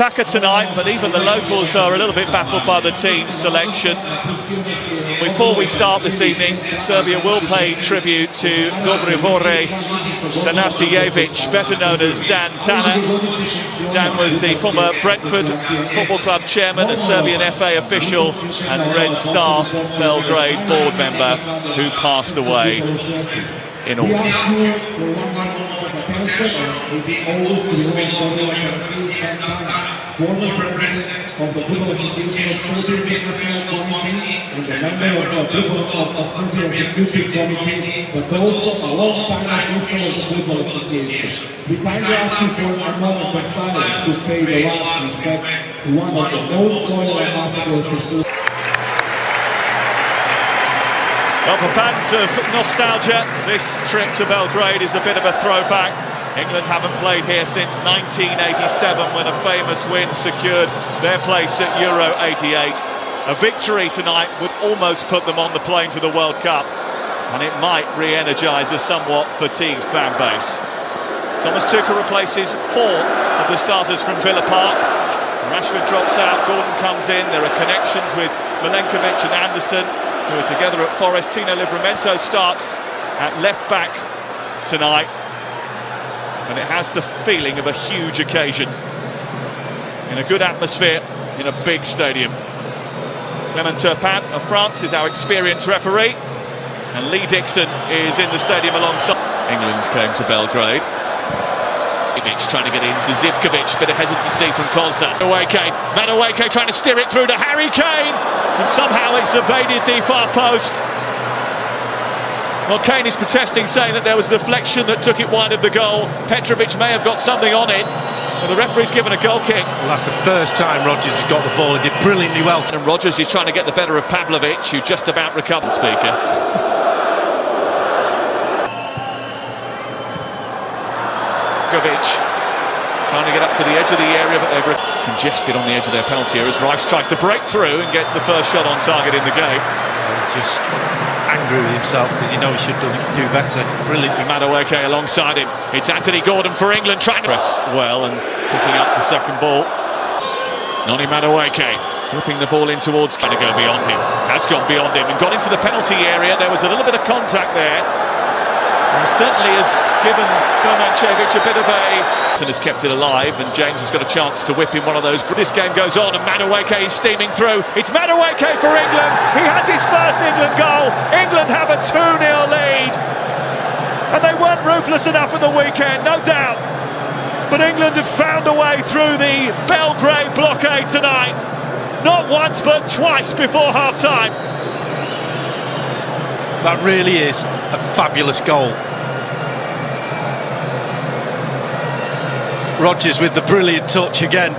attacker tonight, but even the locals are a little bit baffled by the team selection. Before we start this evening, Serbia will pay tribute to Dobrivore Tanasijevic, better known as Dan Tanner. Dan was the former Brentford Football Club chairman, a Serbian FA official and Red Star Belgrade board member who passed away in August. Former president of the Football Association of Serbian Professional Committee and a member of the Football Executive Committee, but also a long-time official of the Football Association. We kindly ask you for a moment of silence to pay the last respect to one of the most loyal ambassadors for Serbia. Well, for fans of nostalgia, this trip to Belgrade is a bit of a throwback. England haven't played here since 1987 when a famous win secured their place at Euro 88. A victory tonight would almost put them on the plane to the World Cup, and it might re-energise a somewhat fatigued fan base. Thomas Tuchel replaces 4 of the starters from Villa Park. Rashford drops out, Gordon comes in. There are connections with Milenkovic and Anderson, who are together at Forest. Tino Livramento starts at left back tonight, and it has the feeling of a huge occasion in a good atmosphere in a big stadium. Clement Turpin of France is our experienced referee, and Lee Dixon is in the stadium alongside. England came to Belgrade. Trying to get into Zivkovic, bit of hesitancy from Kozda. Madueke trying to steer it through to Harry Kane, and somehow it's evaded the far post. Well, Kane is protesting, saying that there was a deflection that took it wide of the goal. Petrovic may have got something on it, but the referee's given a goal kick. Well, that's the first time Rodgers has got the ball. He did brilliantly well. And Rodgers is trying to get the better of Pavlovic, who just about recovered. Speaker. Trying to get up to the edge of the area, but they're congested on the edge of their penalty area as Rice tries to break through and gets the first shot on target in the game. He's just angry with himself because he knows he should do better. Brilliantly. Madueke alongside him. It's Anthony Gordon for England trying to press well and picking up the second ball. Noni Madueke flipping the ball in towards, trying to go beyond him. Has gone beyond him and got into the penalty area. There was a little bit of contact there. And certainly has given Komancevic a bit of a... and has kept it alive, and James has got a chance to whip in one of those. This game goes on and Madueke is steaming through. It's Madueke for England. He has his first England goal. England have a 2-0 lead. And they weren't ruthless enough at the weekend, no doubt. But England have found a way through the Belgrade blockade tonight. Not once, but twice before half-time. That really is a fabulous goal. Rodgers with the brilliant touch again.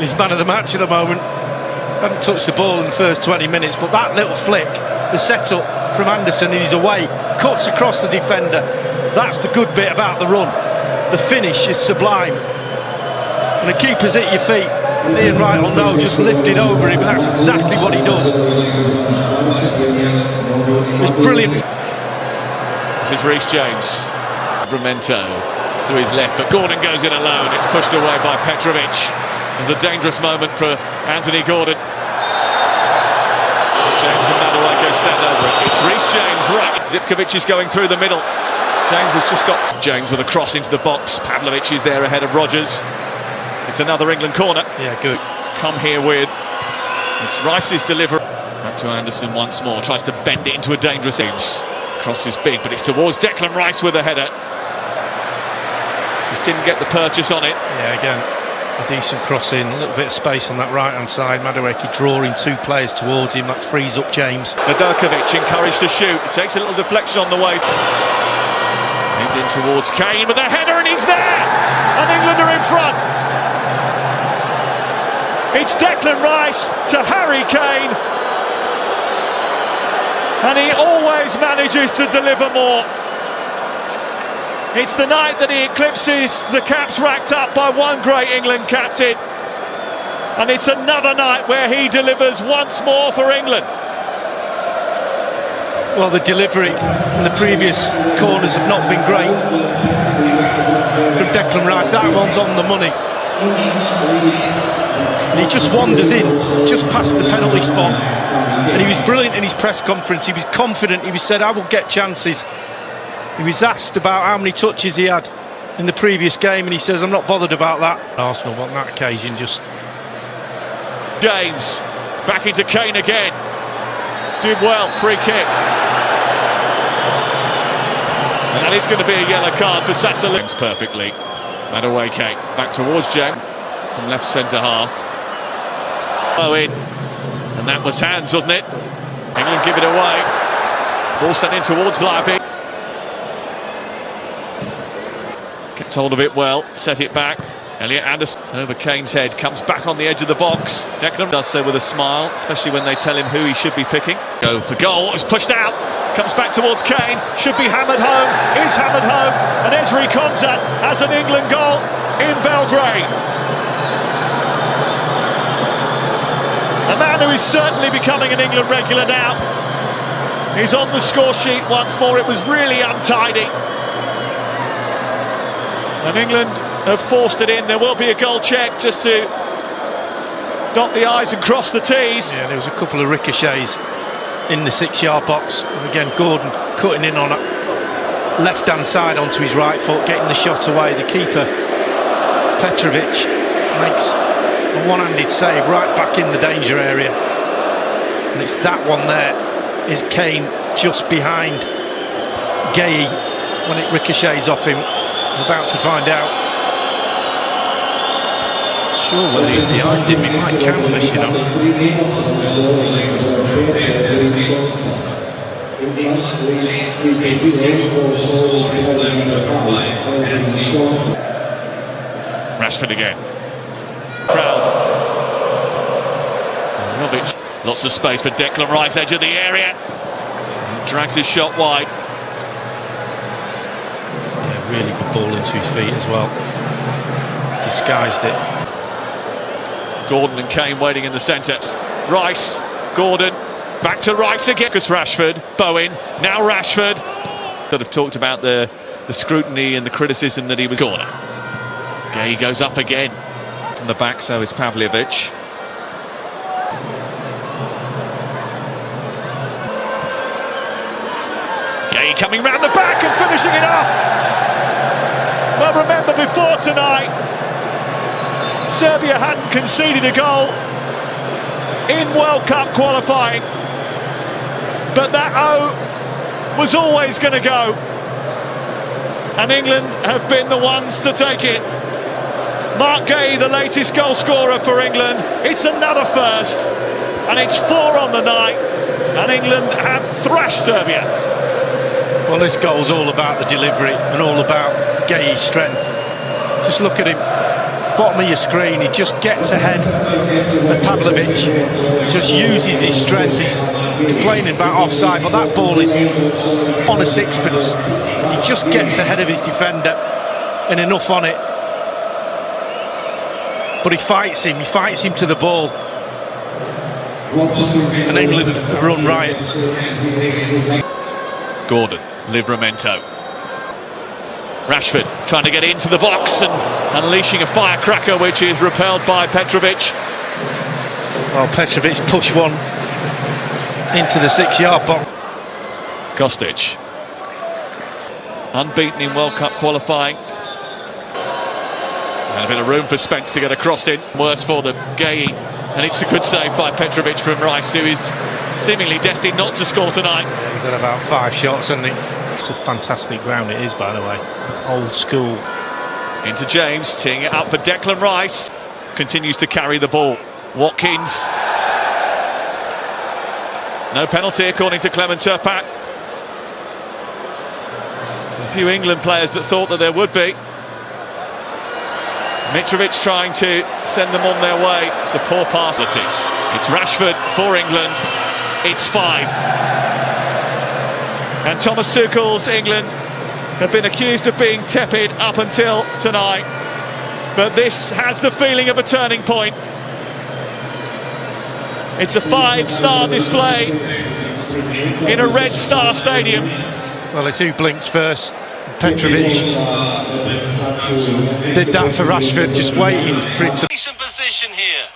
He's man of the match at the moment. Hadn't touched the ball in the first 20 minutes, but that little flick, the setup from Anderson, and he's away, cuts across the defender. That's the good bit about the run. The finish is sublime. And the keeper's at your feet. And Ian Wright will know, just lifted over him. That's exactly what he does. It's brilliant. This is Reece James. Livramento to his left, but Gordon goes in alone. It's pushed away by Petrovic. There's a dangerous moment for Anthony Gordon. James and Madueke stand over it. It's Reece James, right. Zivkovic is going through the middle. James has just got... James with a cross into the box. Pavlovic is there ahead of Rodgers. It's another England corner. Yeah, good. Come here with... It's Rice's delivery. Back to Anderson once more. Tries to bend it into a dangerous... Cross is big, but it's towards Declan Rice with a header. Just didn't get the purchase on it. Yeah, again, a decent cross in. A little bit of space on that right-hand side. Madueke drawing 2 players towards him. That frees up James. Nedeljkovic encouraged to shoot. It takes a little deflection on the way. Aimed in towards Kane with a header, and he's there! And England are in front. It's Declan Rice to Harry Kane, and he always manages to deliver more. It's the night that he eclipses the caps racked up by one great England captain, and it's another night where he delivers once more for England. Well, the delivery in the previous corners have not been great from Declan Rice. That one's on the money. and he just wanders in, just past the penalty spot. And he was brilliant in his press conference. He was confident. He said, "I will get chances." He was asked about how many touches he had in the previous game, and he says, "I'm not bothered about that." Arsenal on that occasion just... James, back into Kane again. Did well, free kick. And that is going to be a yellow card for Sassuolo. Perfectly. Madueke back towards James from left centre half. Owen. And that was hands, wasn't it? England give it away. Ball sent in towards Vlahovic. Kept hold of it well, set it back. Elliot Anderson over Kane's head, comes back on the edge of the box. Declan does so with a smile, especially when they tell him who he should be picking. Go for goal, it's pushed out, comes back towards Kane, should be hammered home, is hammered home, and Ezri Konsa has an England goal in Belgrade. A man who is certainly becoming an England regular now. He's on the score sheet once more. It was really untidy. And England have forced it in. There will be a goal check just to dot the I's and cross the T's. Yeah, there was a couple of ricochets in the 6-yard box. And again, Gordon cutting in on a left-hand side onto his right foot, getting the shot away. The keeper, Petrovic, makes a one-handed save right back in the danger area. And it's that one there, is Kane just behind Gay when it ricochets off him. I'm about to find out. Not sure whether he's behind him, he might count this, you know. Rashford again. Proud. Jovic, lots of space for Declan Rice, edge of the area. Drags his shot wide. Yeah, really good ball into his feet as well. Disguised it. Gordon and Kane waiting in the centre. Rice, Gordon, back to Rice again. Because Rashford, Bowen, now Rashford. Could have talked about the scrutiny and the criticism that he was corner. Gay goes up again from the back, so is Pavljevic. Gay coming round the back and finishing it off. Well, remember before tonight, Serbia hadn't conceded a goal in World Cup qualifying, but that O was always going to go, and England have been the ones to take it. Mark Gay, the latest goal scorer for England. It's another first, and it's 4 on the night, and England have thrashed Serbia. Well, this goal's all about the delivery and all about Gay's strength. Just look at him, bottom of your screen, he just gets ahead of Pavljevic, just uses his strength. He's complaining about offside, but that ball is on a sixpence. He just gets ahead of his defender and enough on it. But he fights him to the ball. And England run riot. Gordon, Livramento. Rashford trying to get into the box and unleashing a firecracker, which is repelled by Petrovic. Well, Petrovic pushed one into the 6-yard box. Kostic, unbeaten in World Cup qualifying. And a bit of room for Spence to get a cross in. Worse for them, Gay. And it's a good save by Petrovic from Rice, who is seemingly destined not to score tonight. He's had about 5 shots, hasn't he? It's a fantastic ground it is, by the way. Old school. Into James, teeing it up for Declan Rice. Continues to carry the ball. Watkins. No penalty according to Clement Turpat. A few England players that thought that there would be. Mitrovic trying to send them on their way. It's a poor pass. It's Rashford for England. It's 5. And Thomas Tuchel's England have been accused of being tepid up until tonight. But this has the feeling of a turning point. It's a 5-star display in a Red Star Stadium. Well, it's who blinks first. Petrovic did that for Rashford, just waiting for it to. Decent position here.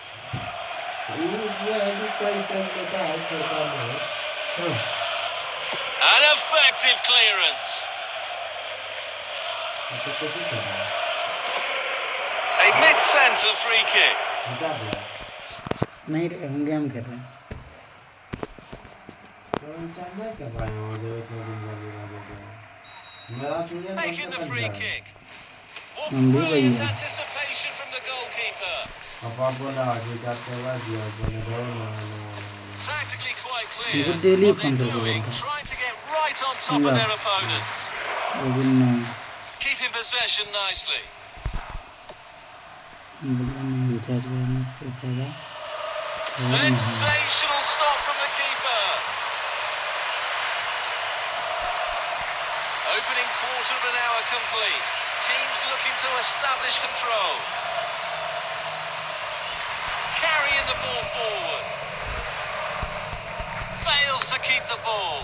An effective clearance. A mid-centre free kick. नहीं रे हम game कर रहे हैं Taking the free kick. What हम भी वही brilliant हैं anticipation from the goalkeeper. Tactically quite clear. इनको डेली What फोन they're करके doing, बोलता trying to get right on top of their opponents. लेकिन Keeping possession nicely. बोलना नहीं रिचार्ज करना इसका फायदा Sensational stop from the keeper. Opening quarter of an hour complete. Teams looking to establish control. Carrying the ball forward. Fails to keep the ball.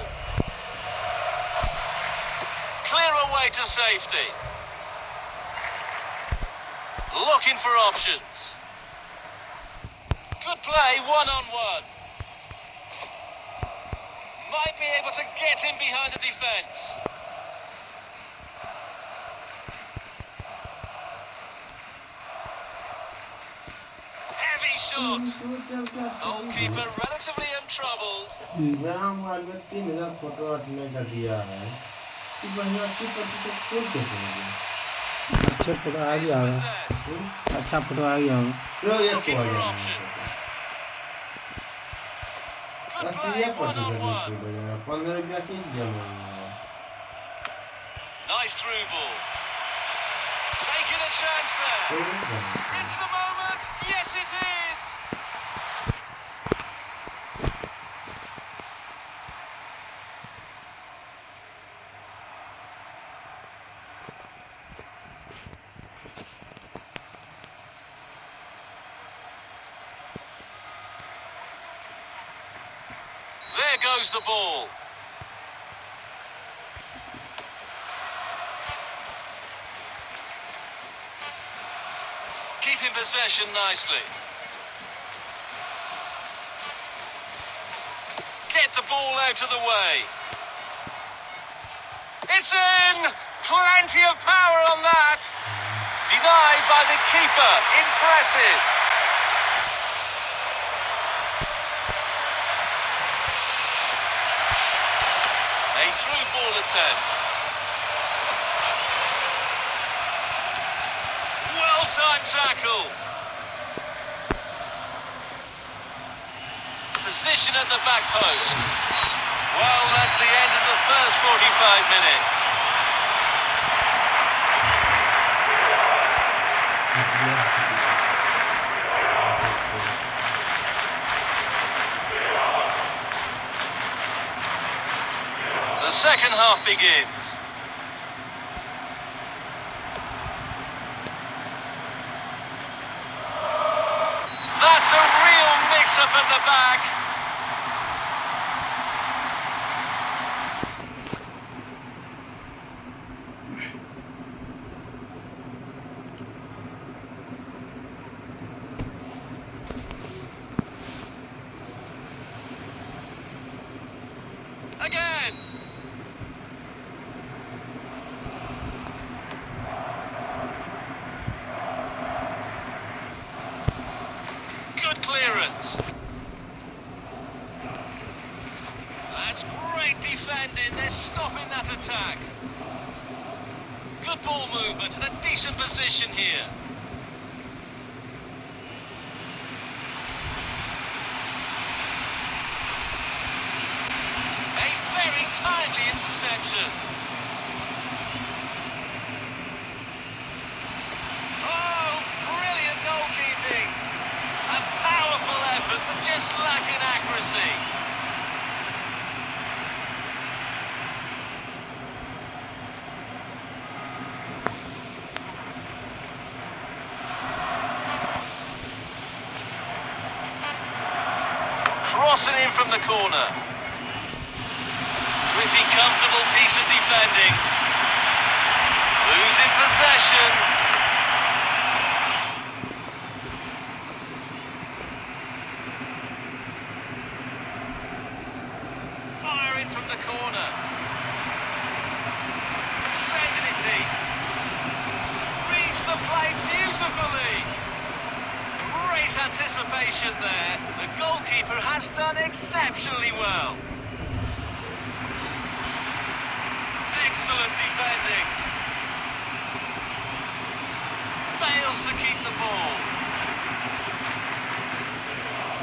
Clear away to safety. Looking for options. Good play, one-on-one. Might be able to get in behind the defence. Heavy shot. Goalkeeper relatively untroubled. अच्छा photo आ गया होगा अच्छा photo आ गया होगा Looking for options. Good play, one-on-one. Nice through ball. Taking a chance there. It's the moment. Yes, it is. There goes the ball. Keeping possession nicely. Get the ball out of the way. It's in! Plenty of power on that. Denied by the keeper. Impressive. A through ball attempt. Well-timed tackle. Position at the back post. Well, that's the end of the first 45 minutes. The second half begins. That's a real mix-up at the back. Again. Good clearance. That's great defending. They're stopping that attack. Good ball movement and a decent position here. A very timely interception. Oh, brilliant goalkeeping. A powerful effort, but just lacking accuracy. Crossing in from the corner. Pretty comfortable piece of defending. possession. Firing from the corner. Sending it deep. Reads the play beautifully. Great anticipation there. The goalkeeper has done exceptionally well. Excellent defending. Fails to keep the ball.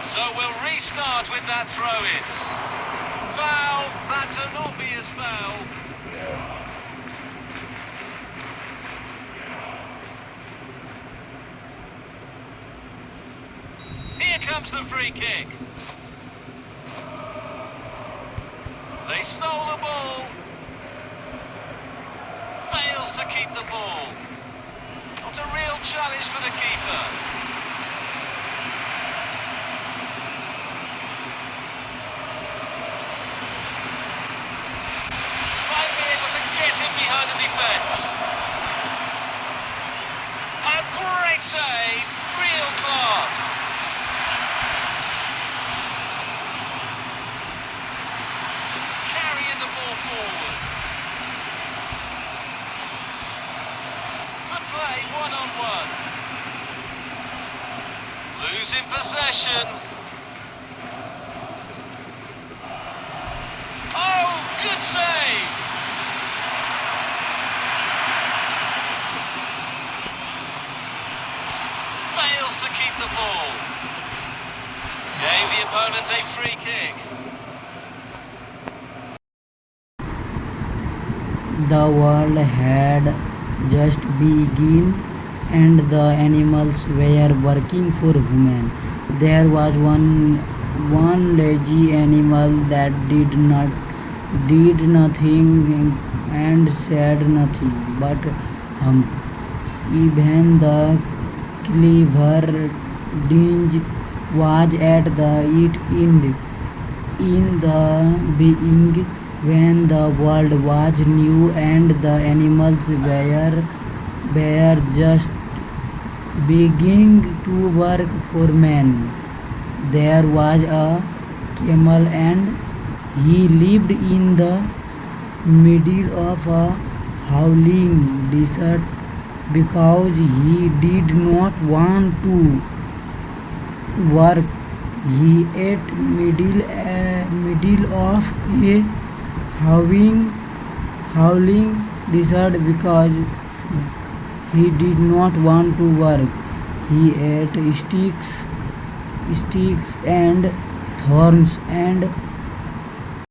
So we'll restart with that throw-in. Foul. That's an obvious foul. Here comes the free kick. They stole the ball. Fails to keep the ball. Not a real challenge for the keeper. Might be able to get in behind the defence. A great save. Real class. Carrying the ball forward. Good play, one-on-one. Losing possession. Oh, good save. Fails to keep the ball. Gave the opponent a free kick. The world had just begun and the animals were working for human. There was one lazy animal that did nothing and said nothing but hum. Even the clever dinge was at the end. In the beginning, when the world was new and the animals were just beginning to work for man, there was a camel and he lived in the middle of a howling desert because he did not want to work. He ate middle of a howling desert because he did not want to work. He ate sticks and thorns and